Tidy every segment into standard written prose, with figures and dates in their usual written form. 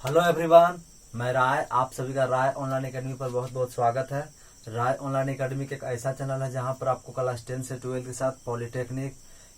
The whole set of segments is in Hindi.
हेलो एवरीवन, मैं राय। आप सभी का राय ऑनलाइन एकेडमी पर बहुत बहुत स्वागत है। राय ऑनलाइन एकेडमी एक ऐसा चैनल है जहां पर आपको क्लास 10 से 12 के साथ पॉलिटेक्निक,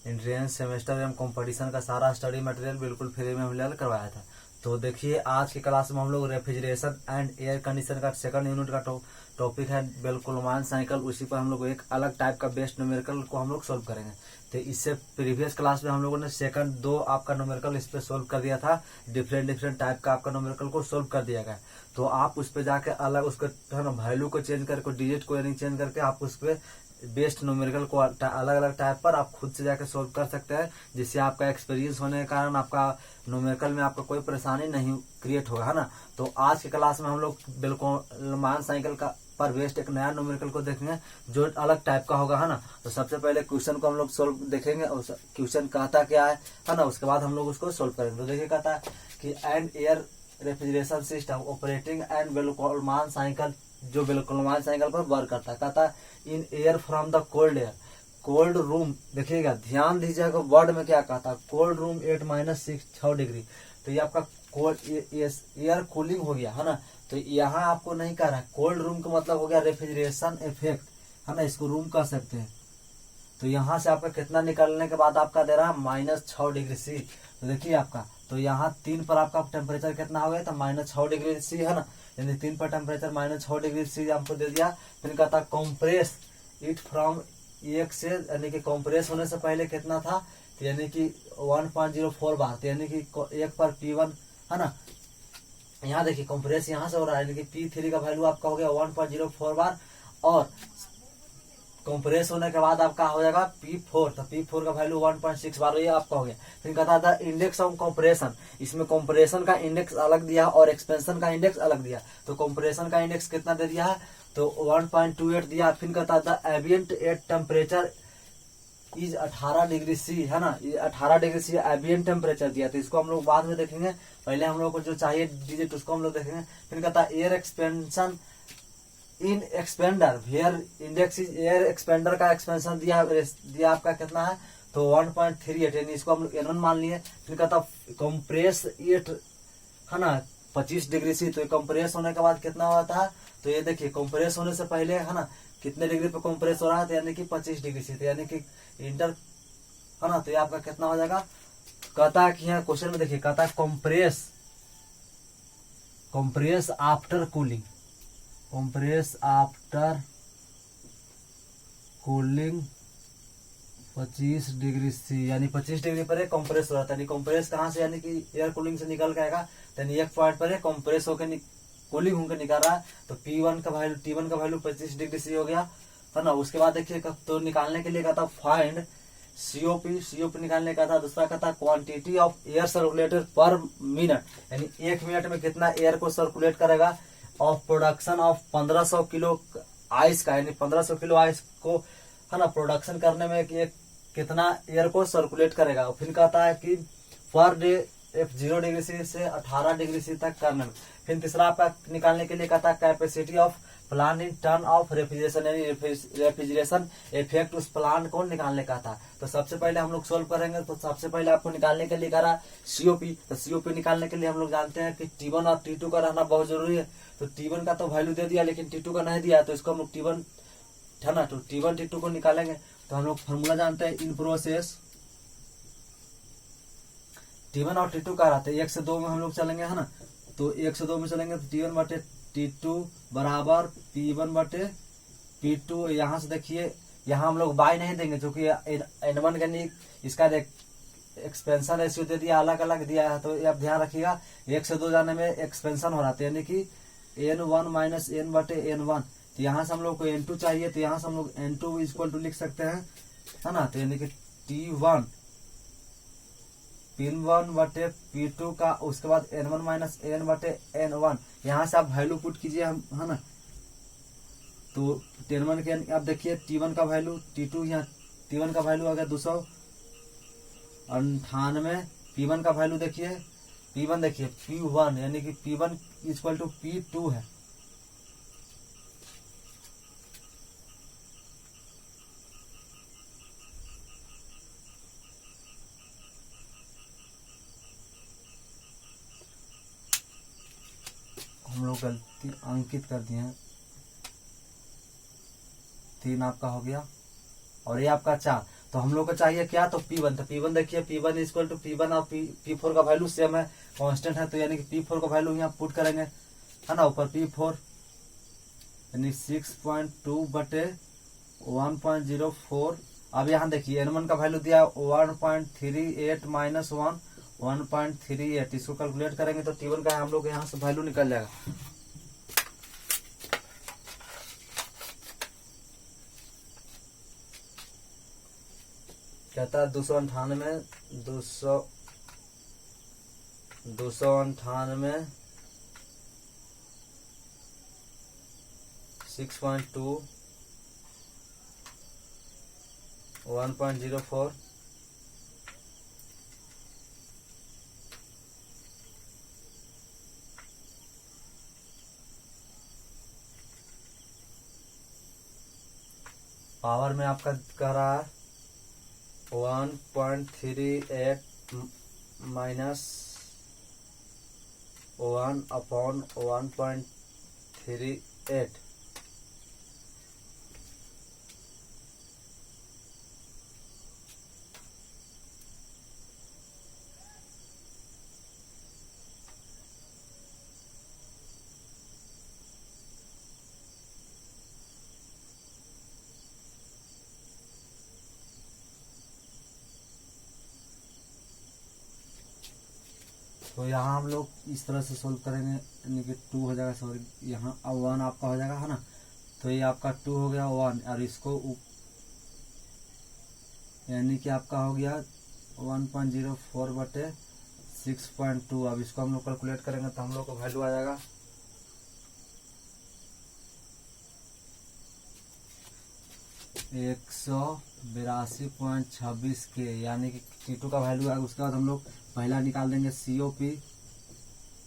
एंट्रेंस, सेमेस्टर एवं कंपटीशन का सारा स्टडी मटेरियल बिल्कुल फ्री में अवेलेबल करवाया था। तो देखिए, आज की क्लास में हम लोग रेफ्रिजरेशन एंड एयर कंडीशन का सेकंड यूनिट का टॉपिक है बेलकुलमान साइकिल। उसी पर हम लोग एक अलग टाइप का बेस्ट न्यूमेरिकल को हम लोग सोल्व करेंगे। तो इससे प्रीवियस क्लास में हम लोगों ने सेकंड 2 आपका न्यूमेरिकल इस पे सोल्व कर दिया था। डिफरेंट टाइप का आपका न्यूमेरिकल को सोल्व कर दिया गया। तो आप उस पे जाके अलग उसको है ना वैल्यू को चेंज करके, डिजिट को यानी चेंज करके आप उस पे बेस्ट न्यूमेरिकल को अलग अलग टाइप पर आप खुद से जाके सोल्व कर सकते हैं, जिससे आपका एक्सपीरियंस होने के कारण आपका न्यूमेरिकल में आपको कोई परेशानी नहीं क्रिएट होगा, है ना। तो आज की क्लास में हम लोग बेलकुलमान साइकिल का पर बेस्ड एक नया न्यूमेरिकल को देखेंगे जो अलग टाइप का होगा, है ना। तो सबसे पहले क्वेश्चन को हम लोग सोल्व देखेंगे। क्वेश्चन कहता क्या है ना, उसके बाद हम लोग उसको सोल्व करेंगे। तो देखिए, कहता है कि and air refrigeration system operating and Bell Coleman cycle, जो बेलकुलमान साइकिल पर वर्क करता है। कहता है in air from the cold air, cold room. देखिएगा, ध्यान दीजिएगा वर्ड में क्या कहता है, कोल्ड रूम एट -6 डिग्री। तो ये आपका कोल्ड एयर कूलिंग हो गया, है ना। तो यहाँ आपको नहीं कह रहा है, कोल्ड रूम का मतलब हो गया रेफ्रिजरेशन इफेक्ट, है ना, इसको रूम कह सकते हैं। तो यहाँ से आपका कितना निकलने के बाद आपका दे रहा है -6 डिग्री सी। तो देखिए आपका, तो यहाँ 3 पर आपका टेम्परेचर कितना हो गया था, -6 डिग्री सी, है ना। यानी 3 पर टेम्परेचर -6 डिग्री सी हमको दे दिया। फिर कहता कॉम्प्रेस इट फ्रॉम 1 से, यानी कि कॉम्प्रेस होने से पहले कितना था, तो यानी कि 1.04 बार, तो यानी कि 1 पर P1, है ना। यहाँ देखिए कंप्रेस यहाँ से हो रहा है, यानी कि P3 का वैल्यू आपका हो गया 1.04 बार, और कंप्रेस होने के बाद आपका हो जाएगा P4, तो P4 का वैल्यू 1.6 बार, ये आपका हो गया। फिर कहता था इंडेक्स ऑफ कंप्रेशन, इसमें कंप्रेशन का इंडेक्स अलग दिया और एक्सपेंशन का इंडेक्स अलग दिया। तो कंप्रेशन का इंडेक्स कितना दे दिया है, तो 1.28 दिया। फिर कहता था ambient at temperature is 18 degree C, है ना। ये 18 डिग्री सी एम्बिएंट टेम्परेचर दिया। तो इसको हम लोग बाद में देखेंगे, पहले हम लोग को जो चाहिए डिजिट उसको हम लोग देखेंगे। फिर कहता है air expansion in expander, where index is air expander का एक्सपेंशन दिया आपका कितना है, तो 1.38, यानी इसको हम लोग N1 मान लिए। फिर कहता कंप्रेस इट, है ना, 25 डिग्री सी। तो कंप्रेस होने के बाद कितना होता है, तो ये देखिए कंप्रेस होने से पहले, है ना, कितने डिग्री पे कंप्रेस हो रहा है, तो यानी कि 25 डिग्री सी, तो यानी कि इंटर, है ना। तो ये आपका कितना हो जाएगा, कहता है कि यहाँ क्वेश्चन में देखिए, कहता है compress after cooling, compress after cooling 25 degree C, यानी 25 डिग्री पर है कंप्रेस हो रहा था। कंप्रेस कहाँ से, यानी कि एयर कूलिंग से निकल के आएगा, यानी एक पॉइंट पर है कंप्रेस होकर कूलिंग होकर निकल रहा है। तो P1 का वैल्यू, T1 का वैल्यू 25 डिग्री सी हो गया, है ना। उसके बाद देखिए, तो निकालने के लिए कहता फाइंड सीओपी निकालने का था। दूसरा कहता क्वांटिटी ऑफ एयर सर्कुलेटेड पर मिनट, यानी 1 मिनट में कितना एयर को सर्कुलेट करेगा, of production of 1500 kilo ice का, यानी 1500 किलो आइस को, है ना, प्रोडक्शन करने में कितना एयर को सर्कुलेट करेगा। फिर कहता है कि पर डे 0 डिग्री सी से 18 डिग्री सी तक करने में। फिर तीसरा आपका निकालने के लिए कहता है capacity of plant in turn off refrigeration, यानी रेफ्रिजरेशन इफेक्ट उस प्लांट को निकालने का था। तो सबसे पहले हम लोग सोल्व करेंगे। तो सबसे पहले आपको निकालने के लिए कह रहा सीओपी। तो सीओपी निकालने के लिए हम लोग जानते हैं कि T1 और T2 का रहना बहुत जरूरी है। तो T1 का तो वैल्यू दे दिया, लेकिन T2 का नहीं दिया, तो इसको हम लोग T1, है ना, तो T1 T2 को निकालेंगे। तो हम लोग फॉर्मूला जानते हैं, इन प्रोसेस T1 और T2 का रहता है 1 से 2 में हम लोग चलेंगे, है ना। तो 1 से 2 में चलेंगे तो T1 बटे T2 बराबर P1 बटे P2। यहाँ से देखिए, यहाँ हम लोग बाय नहीं देंगे, क्योंकि N1 का इसका एक्सपेंशन रेशियो दे दिया, अलग अलग दिया है। तो ये आप ध्यान रखिएगा, 1 से 2 जाने में एक्सपेंशन हो रहा था, यानी कि N1 माइनस N बटे N1। तो यहाँ से हम लोग को N2 चाहिए, तो यहाँ से हम लोग N2 इक्वल टू लिख सकते हैं, है ना। तो यानी कि T1 P1 बटे P2 का, उसके बाद N1 माइनस N बटे N1। यहाँ से आप वैल्यू पुट कीजिए, हम, है ना। तो N1 के आप देखिए T1 का वैल्यू, T2 यहाँ T1 का वैल्यू आ गया 298। P1 का वैल्यू देखिए, P1 देखिए P1, यानी कि P1 इक्वल टू P2 है। लोग गलती अंकित कर दिए हैं। 3 आपका हो गया और ये आपका 4। तो हम लोग को चाहिए क्या, तो P1। तो P1 देखिए, P1 इक्वल टू P1 और P4 का वैल्यू सेम है, कांस्टेंट है, तो यानी कि P4 का वैल्यू यहाँ पुट करेंगे, है ना, ऊपर P4 यानी 6.2 बटे 1.04। अब यहाँ देखिए N1 का वैल्यू दिया 1.38 माइनस 1.38। इसको कैलकुलेट करेंगे तो T1 का हम लोग यहाँ से वैल्यू निकल जाएगा। कहता है 298 6.2 1.04 पावर में आपका कह रहा है 1.38 माइनस 1/1.38। तो यहाँ हम लोग इस तरह से सोल्व करेंगे, यानी कि 2 हो जाएगा, सॉरी यहाँ अब 1 आपका हो जाएगा, है ना। तो ये आपका 2 हो गया 1 और इसको यानी कि आपका हो गया 1.04 बटे 6.2। अब इसको हम लोग कैलकुलेट करेंगे तो हम लोग को वैल्यू आ जाएगा 182.26 के, यानी कि T2 का वैल्यू है। उसके बाद हम लोग पहला निकाल देंगे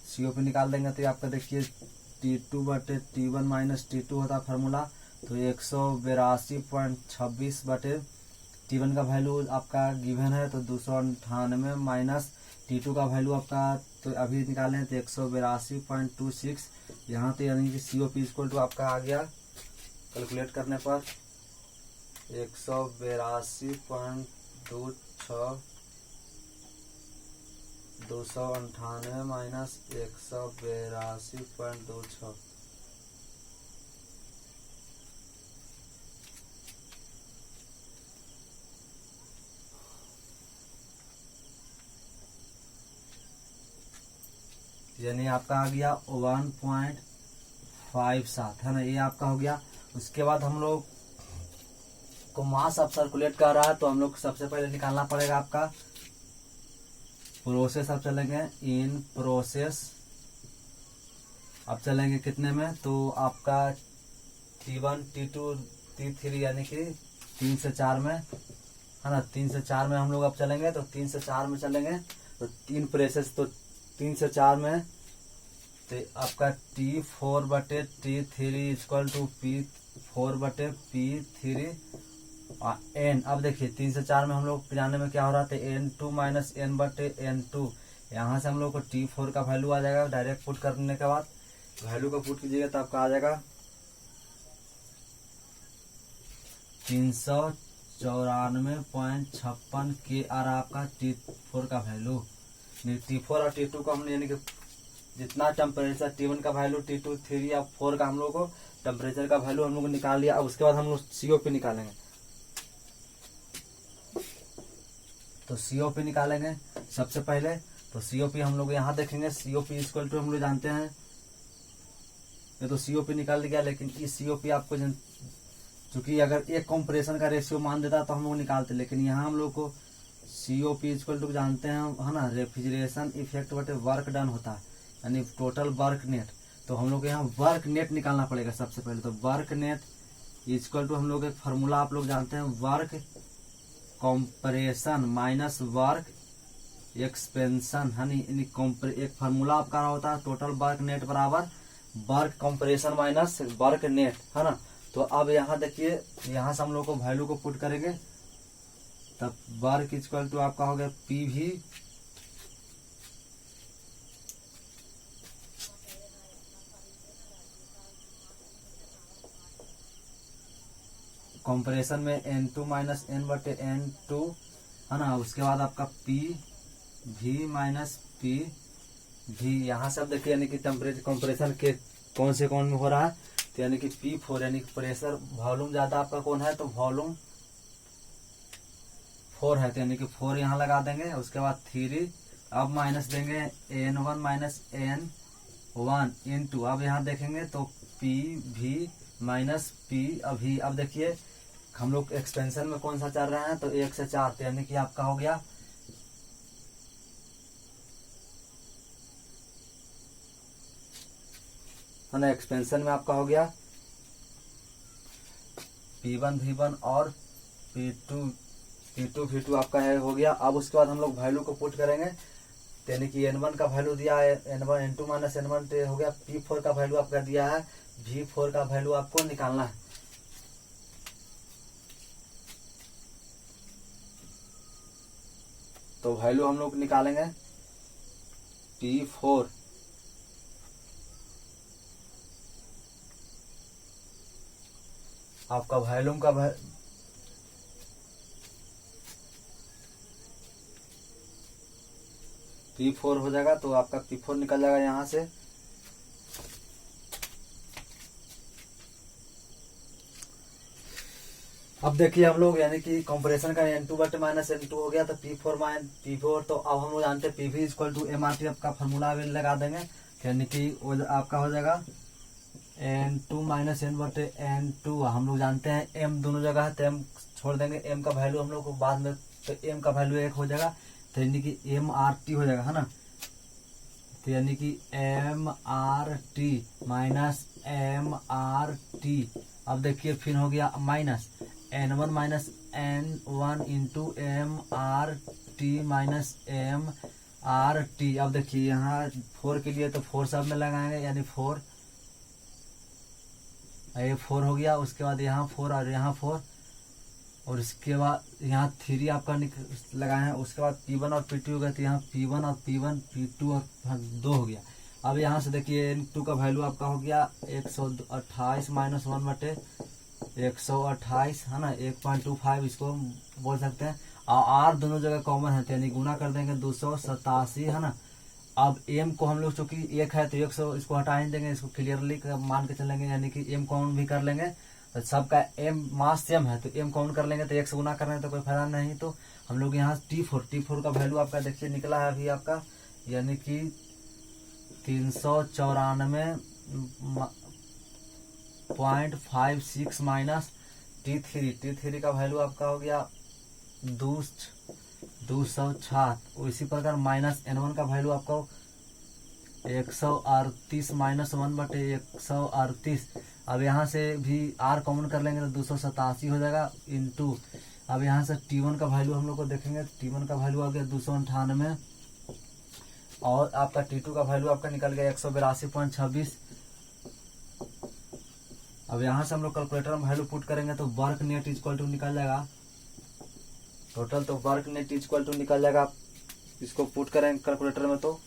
COP निकाल देंगे तो ये आपका देखिए T2 बटे T1 माइनस T2 होता है फार्मूला। तो 182.26 बटे T1 का वैल्यू आपका गिवन है तो 298 माइनस T2 का वैल्यू आपका तो अभी निकालें तो 182.26 यहाँ तो यानी कि COP इक्वल टू आपका आ गया कैलकुलेट करने पर 182.26 298 माइनस 182.26। यानी आपका आ गया 1.57, है ना, ये आपका हो गया। उसके बाद हम लोग को मास अब सर्कुलेट कर रहा है तो हम लोग सबसे पहले निकालना पड़ेगा आपका प्रोसेस। अब चलेंगे इन प्रोसेस, अब चलेंगे कितने में, तो आपका T1 T2 T3 यानी कि 3 से 4 में, है ना, 3 से 4 में हम लोग अब चलेंगे। तो 3 से 4 में चलेंगे तो 3 प्रेसेस, तो 3 से 4 में तो आपका T4 बटे T3 इक्वल टू P4 बटे P3 N। अब देखिए 3 से 4 में हम लोग जाने में क्या हो रहा था, N2 माइनस N बटे N2। यहाँ से हम लोग को T4 का वैल्यू आ जाएगा, डायरेक्ट पुट करने के बाद वैल्यू को पुट कीजिएगा तो आपका आ जाएगा 394.56 के और आपका T4 का वैल्यू। T4 और T2 को हमने यानी कि जितना टेम्परेचर T1 का वैल्यू T2 3 या 4 का हम लोग को टेम्परेचर का वैल्यू हम लोग को निकाल लिया। अब उसके बाद हम लोग COP निकालेंगे। तो COP निकालेंगे सबसे पहले, तो COP हम लोग यहाँ देखेंगे। COP इक्वल टू हम लोग जानते हैं, ये तो COP निकाल दिया, लेकिन इस COP आपको चूंकि अगर एक कंप्रेशन का रेशियो मान देता तो हम लोग निकालते, लेकिन यहाँ हम लोग को COP इक्वल टू जानते हैं, है ना, रेफ्रिजरेशन इफेक्ट बटे वर्क डन होता है, यानी टोटल वर्क नेट। तो हम लोग को यहाँ वर्क नेट निकालना पड़ेगा सबसे पहले। तो वर्क नेट इक्वल टू हम लोग एक फार्मूला आप लोग जानते हैं, work compression minus work expansion, है एक फार्मूला आपका होता है टोटल वर्क नेट बराबर work compression minus work net, है ना। तो अब यहाँ देखिए, यहाँ से हम लोग को वैल्यू को पुट करेंगे तब वर्क इक्वल टू आपका हो गया PV कंप्रेशन में N2 माइनस एन बटे N2 है ना। उसके बाद आपका पी भी माइनस पी भी, यहाँ से अब देखिए यानी कि टेम्परेचर कंप्रेशन के कौन से कौन में हो रहा है, तो यानी कि P4 यानी कि प्रेशर वॉल्यूम ज्यादा आपका कौन है, तो वॉल्यूम 4 है, तो यानी कि 4 यहाँ लगा देंगे। उसके बाद 3 अब माइनस देंगे N1 माइनस N1 इंटू, अब यहाँ देखेंगे तो P भी माइनस P अभी। अब देखिए हम लोग एक्सपेंशन में कौन सा चल रहे हैं, तो 1 से 4, तो यानी कि आपका हो गया है ना। एक्सपेंशन में आपका हो गया P1 V1 और P2 V2 आपका है हो गया। अब उसके बाद हम लोग वैल्यू को पुट करेंगे, यानी कि N1 का वैल्यू दिया है N1 N2 माइनस N1 हो गया। P4 का वैल्यू आपका दिया है, V4 का वैल्यू आपको निकालना है। तो वैल्यू हम लोग निकालेंगे P4 आपका वॉल्यूम का P4 हो जाएगा, तो आपका P4 निकल जाएगा यहाँ से। अब देखिए हम लोग यानी कि कंप्रेशन का N2 बटे माइनस N2 हो गया, तो P4 तो अब हम लोग जानते हैं PV इक्वल टू MRT का फॉर्मूला भी लगा देंगे, यानी कि वो आपका हो जाएगा N2 माइनस N बटे N2। हम लोग जानते हैं M दोनों जगह है, तो M छोड़ देंगे, M का वैल्यू हम लोग को बाद में, तो M का वैल्यू 1 हो जाएगा, तो यानी कि MRT हो जाएगा है ना। तो यानी कि MRT माइनस MRT। अब देखिए फिर हो गया minus N1 minus N1 into MRT minus MRT। अब देखिए यहाँ 4 के लिए तो 4 सब में लगाएंगे, यानी 4 ये 4 हो गया। उसके बाद यहाँ 4 और यहाँ 4, और इसके बाद यहाँ 3 आपका लगाए हैं। उसके बाद P1 और P2 हो गया, तो यहाँ P1 और P1 P2 और 2 हो गया। अब यहाँ से देखिए N2 का वैल्यू आपका हो गया 128 माइनस 1 बटे 128 है ना, 1.25 इसको बोल सकते हैं। और R दोनों जगह कॉमन है, यानी गुना कर देंगे 287 है ना। अब M को हम लोग चूंकि 1 है तो 100 इसको हटा ही देंगे, इसको क्लियरली मान के चलेंगे, यानी कि M काउंट भी कर लेंगे। तो सबका M मास सेम है, तो M काउंट कर लेंगे, तो 1 से गुना करने तो कोई फायदा नहीं। तो हम लोग यहाँ T4 का वैल्यू आपका देखिए निकला है अभी आपका, यानी कि 394.56 माइनस T3 का वैल्यू आपका हो गया 206। इसी प्रकार माइनस N1 का वैल्यू आपका 138 माइनस 1 बटे 138। अब यहाँ से भी R कॉमन कर लेंगे तो 287 हो जाएगा इंटू। अब यहाँ से T1 का वैल्यू हम लोग को देखेंगे, T1 का वैल्यू आ गया 298, और आपका T2 का वैल्यू आपका निकल गया 182.26। अब यहाँ से हम लोग कैलकुलेटर में वैल्यू पुट करेंगे तो वर्क नेट इक्वल टू निकल जाएगा टोटल, तो वर्क नेट इक्वल टू निकल जाएगा। इसको पुट करेंगे कैलकुलेटर में तो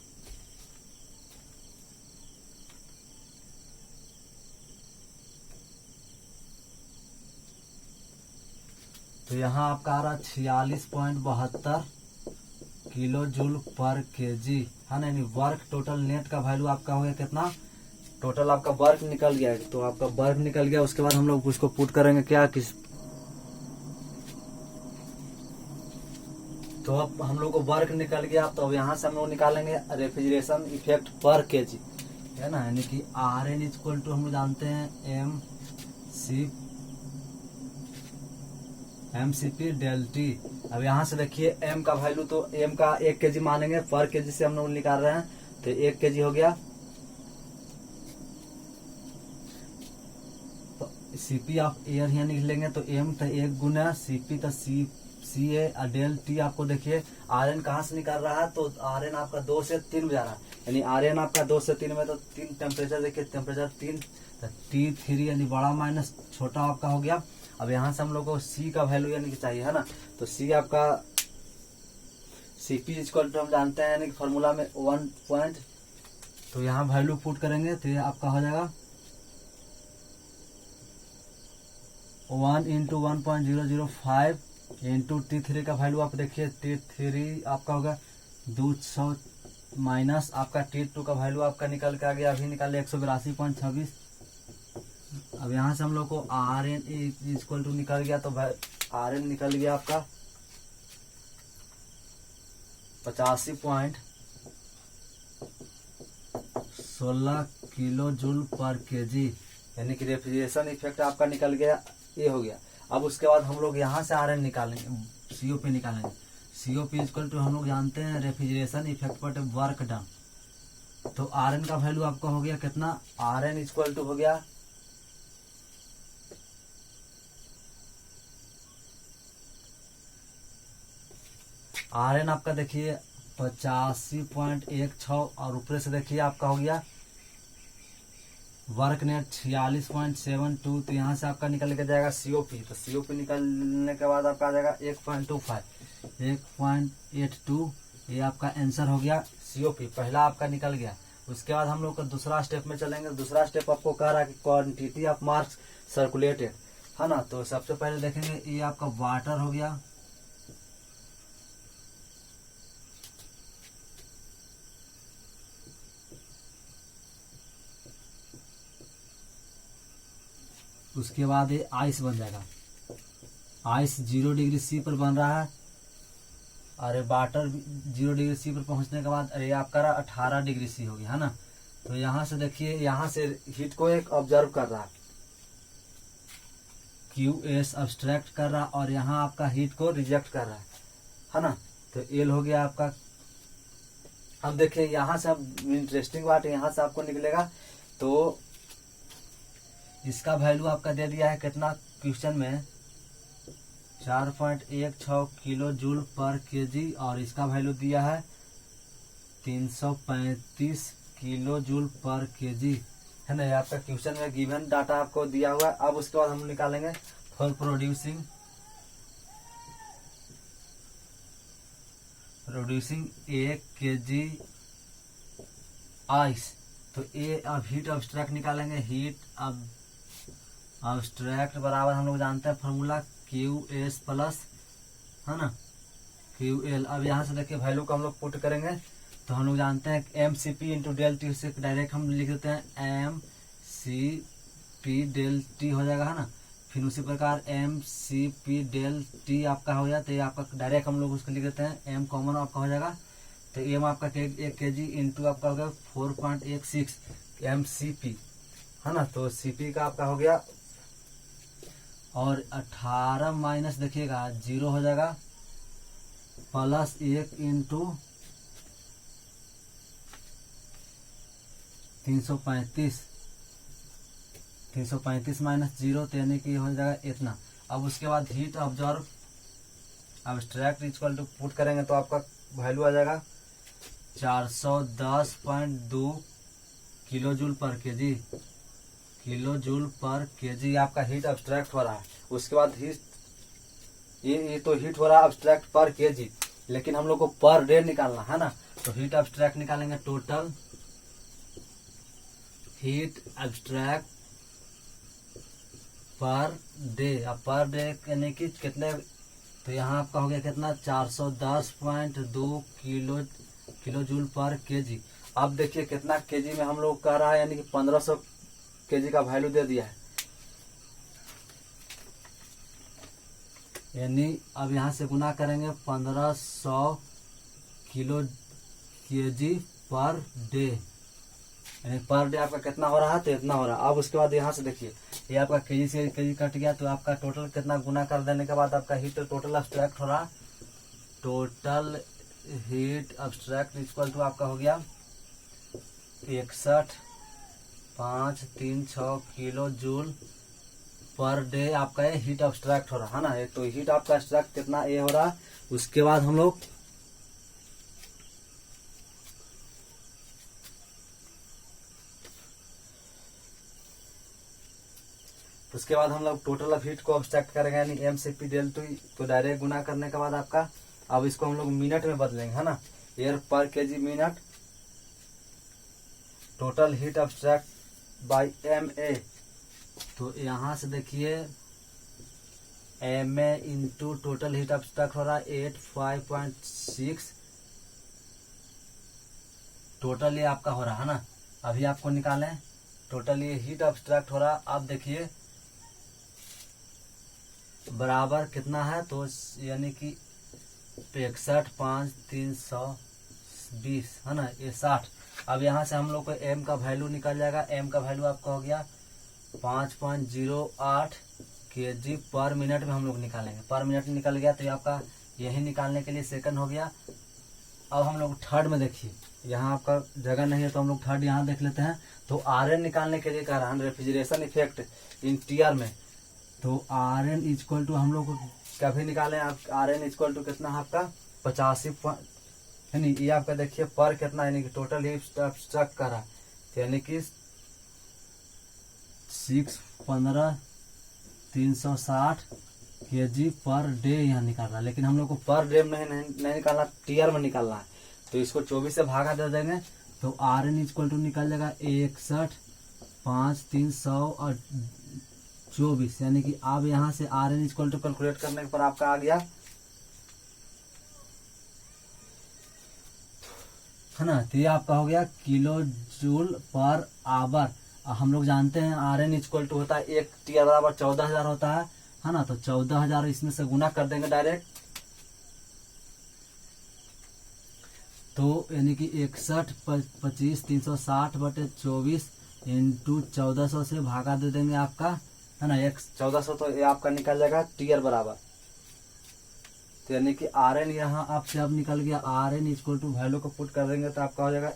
यहाँ आपका आ रहा 46.72 किलो जूल पर केजी है ना। यानी वर्क टोटल नेट का वैल्यू आपका हो गया कितना, टोटल आपका वर्क निकल गया। तो आपका वर्क निकल गया, उसके बाद हम लोग उसको पुट करेंगे क्या किस, तो अब हम लोग को वर्क निकल गया। तो अब यहाँ से हम लोग निकालेंगे रेफ्रिजरेशन इफेक्ट पर केजी है ना, यानी कि RN इक्वल टू हम लोग जानते हैं MCP डेल T। अब यहाँ से देखिए M का वैल्यू, तो M का 1 kg मानेंगे, पर केजी से हम लोग निकाल रहे हैं, तो 1 kg हो गया। तो CP ऑफ एयर यहाँ लिख लेंगे, तो M तो 1 गुना CP तो CA डेल T। आपको देखिए RN कहाँ से निकाल रहा है, तो RN आपका 2 से 3 में जा रहा है, यानी RN आपका 2 से 3 में, तो 3 टेम्परेचर देखिए, टेम्परेचर 3, तो T3 यानी बड़ा माइनस छोटा आपका हो गया। अब यहाँ से हम लोग को C का वैल्यू यानी कि चाहिए है ना, तो C आपका CP इक्वल टू हम जानते हैं यानी कि फॉर्मूला में 1 तो यहाँ वैल्यू पुट करेंगे तो ये आपका हो जाएगा 1 इंटू 1.005 इंटू T3 का वैल्यू आप देखिए, T3 आपका होगा 200 माइनस आपका T2 का वैल्यू आपका निकल के आ गया, अभी निकाले 182.26। अब यहाँ से हम लोग को Rn इक्वल टू निकल गया, तो Rn निकल गया आपका 85.16 किलो जूल पर केजी, यानी कि रेफ्रिजरेशन इफेक्ट आपका निकल गया, ये हो गया। अब उसके बाद हम लोग यहाँ से Rn निकालेंगे, COP निकालेंगे। COP इक्वल टू हम लोग जानते हैं refrigeration effect but work done. तो Rn का वैल्यू आपका हो गया कितना, Rn इक्वल टू हो गया Rn आपका देखिए 85.16 और ऊपर से देखिए आपका हो गया वर्क नेट 46.72। तो यहाँ से आपका निकल के जाएगा COP। तो COP निकलने के बाद आपका आ जाएगा 1.82, ये आपका आंसर हो गया COP, पहला आपका निकल गया। उसके बाद हम लोग का दूसरा स्टेप में चलेंगे। दूसरा स्टेप आपको कह रहा है कि क्वांटिटी ऑफ मार्क्स सर्कुलेटेड, है ना। तो सबसे पहले देखेंगे, ये आपका वाटर हो गया, उसके बाद ये आइस बन जाएगा। आइस 0 डिग्री C पर बन रहा है, अरे वाटर 0 डिग्री C पर पहुंचने के बाद अरे आपका 18 डिग्री C हो गया, है ना। तो यहाँ से देखिए, यहाँ से हीट को एक ऑब्जर्व कर रहा है, QS अब्स्ट्रैक्ट कर रहा, और यहाँ आपका हीट को रिजेक्ट कर रहा है ना। तो L हो गया आपका। अब देखिए यहाँ से अब इंटरेस्टिंग बात है, यहाँ से आपको निकलेगा, तो इसका वैल्यू आपका दे दिया है कितना क्वेश्चन में, 4.16 किलो जूल पर केजी, और इसका वैल्यू दिया है 335 किलो जूल पर केजी, है ना। आपका क्वेश्चन में गिवन डाटा आपको दिया हुआ है। अब उसके बाद हम निकालेंगे फॉर प्रोड्यूसिंग 1 केजी आइस। तो ये अब हीट अब्स्ट्रैक्ट निकालेंगे, हीट अब अब्स्ट्रैक्ट बराबर हम लोग जानते हैं फॉर्मूला QS प्लस, है ना, QL। अब यहाँ से देखिए वैल्यू को हम लोग पुट करेंगे, तो हम लोग जानते हैं MCP इंटू डेल टी, से डायरेक्ट हम लिख देते हैं MCP डेल टी हो जाएगा, है ना। फिर उसी प्रकार MCP डेल टी आपका हो गया, तो ये आपका डायरेक्ट हम लोग उसको लिख देते हैं, M कॉमन आपका हो जाएगा, तो M आपका 1 kg इंटू आपका हो गया 4.16 MCP, है ना। तो CP का आपका हो गया, और 18 माइनस देखिएगा 0 हो जाएगा, प्लस 1 इंटू 335 माइनस 0, तो यानी कि हो जाएगा इतना। अब उसके बाद heat observe abstract equal to put करेंगे, तो आपका वैल्यू आ जाएगा 410.2 किलो जूल पर केजी, किलो जूल पर केजी आपका हीट अब्स्ट्रैक्ट हो रहा है। उसके बाद हीट, ये तो हीट हो रहा है अब्स्ट्रैक्ट पर केजी, लेकिन हम लोग को पर डे निकालना है ना। तो हीट अब्स्ट्रैक्ट निकालेंगे, total heat abstract per day. अब पर डे यानी कि कितने, तो यहाँ आपका हो गया कितना 410.2 किलो जूल पर केजी। अब देखिए कितना केजी में हम लोग कर रहा है, यानी कि 1500 केजी का वैल्यू दे दिया है, यानी अब यहाँ से गुना करेंगे 1500 किलो केजी पर डे, यानी पर डे आपका कितना हो रहा है, तो इतना हो रहा है। अब उसके बाद यहाँ से देखिए, ये आपका केजी से केजी कट गया, तो आपका टोटल कितना गुना कर देने के बाद आपका हीट टोटल अब्स्ट्रैक्ट हो रहा है, total heat abstract equal to आपका हो गया 61.536 किलो जूल पर डे आपका ये हीट अब्स्ट्रैक्ट हो रहा है ना। तो हीट आपका अब्स्ट्रैक्ट कितना ये हो रहा है। उसके बाद हम लोग टोटल ऑफ हीट को अब्स्ट्रैक्ट करेंगे, यानी MCP डेल टू, तो डायरेक्ट गुना करने के बाद आपका, अब इसको हम लोग मिनट में बदलेंगे, है ना, एयर पर KG minute, total heat abstract by MA। तो यहाँ से देखिए MA into total heat abstract हो रहा है 85.6 टोटल ये आपका हो रहा है ना। अभी आपको निकालें टोटल ये हीट एब्स्ट्रैक्ट हो रहा है। आप देखिए बराबर कितना है, तो यानी कि 61,5,320 है ना, ये 60। अब यहाँ से हम लोग को m का वैल्यू निकल जाएगा। m का वैल्यू आपका हो गया 5.08 kg पर मिनट में हम लोग निकालेंगे। पर मिनट निकल गया तो ये आपका यही निकालने के लिए सेकंड हो गया। अब हम लोग थर्ड में देखिए, यहाँ आपका जगह नहीं है तो हम लोग थर्ड यहाँ देख लेते हैं। तो Rn निकालने के लिए कह रहा है रेफ्रिजरेशन इफेक्ट इन टीआर में। तो Rn इक्वल टू हम लोग कभी निकाले आप Rn इक्वल टू कितना है आपका 85 यानी ये आपका देखिए पर कितना यानी कि टोटल हीट एब्स्ट्रैक्ट कर रहा है, यानी कि 615,360 kg पर डे यहाँ निकाल रहा है। लेकिन हम लोग को पर डे में नहीं निकालना, टीआर में निकालना है। तो इसको 24 से भागा दे देंगे तो Rn इक्वल टू निकल जाएगा 61,5,324 यानी कि अब यहाँ से Rn इक्वल टू कैलकुलेट करने पर आपका आ गया है ना। तो ये आपका हो गया किलो जूल पर आवर। हम लोग जानते हैं Rn इक्वल टू होता है एक टीआर बराबर 14,000 होता है ना। तो 14,000 इसमें से गुना कर देंगे डायरेक्ट, तो यानी कि 61,25,360/24 इंटू 1400 से भागा दे देंगे आपका है ना। 1400 तो ये आपका निकल जाएगा टीआर बराबर। तो यानी कि Rn यहाँ आपसे अब निकल गया। Rn इक्वल टू वैल्यू को पुट कर देंगे तो आपका हो जाएगा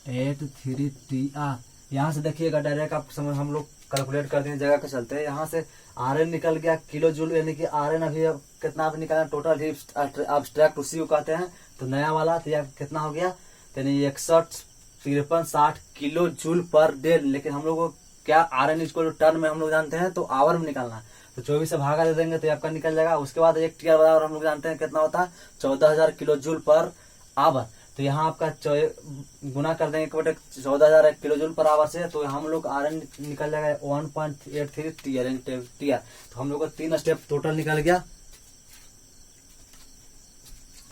1.83 टीआर। यहाँ से देखिएगा डायरेक्ट आप समझ हम लोग कैलकुलेट कर देंगे जगह के चलते हैं। यहाँ से Rn निकल गया किलो जूल, यानी कि Rn अभी कितना आप निकाला टोटल हीट एब्स्ट्रैक्ट उसी को कहते हैं। तो नया वाला तो यह कितना हो गया, यानी 61,53,60 किलो जूल पर डे। लेकिन हम लोग को क्या Rn इक्वल टू टन में हम लोग जानते हैं, तो आवर में निकालना है। तो 24 से भागा दे देंगे तो आपका निकल जाएगा। उसके बाद एक टीआर बराबर हम लोग जानते हैं कितना होता है 14,000 किलो जूल पर आवर। तो यहाँ आपका गुना कर देंगे 14,000 किलो जूल पर आवर से, तो हम लोग Rn निकल जाएगा 1.83 टीआर। तो हम लोग को 3 स्टेप टोटल निकल गया।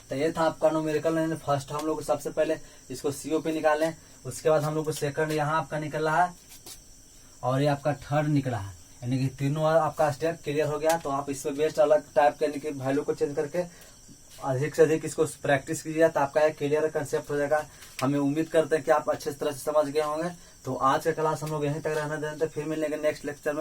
तो ये था आपका न्यूमेरिकल। फर्स्ट हम लोग सबसे पहले इसको CO पे निकालें, उसके बाद हम लोग को सेकंड यहाँ आपका निकला है और ये आपका थर्ड निकला है, यानी कि तीनों आपका स्टेप क्लियर हो गया। तो आप इसमें बेस्ट अलग टाइप के यानी कि वैल्यू को चेंज करके अधिक से अधिक इसको प्रैक्टिस कीजिए तो आपका एक क्लियर कंसेप्ट हो जाएगा। हमें उम्मीद करते हैं कि आप अच्छे तरह से समझ गए होंगे। तो आज का क्लास हम लोग यहीं तक रहने देते हैं, फिर मिलेंगे नेक्स्ट लेक्चर में।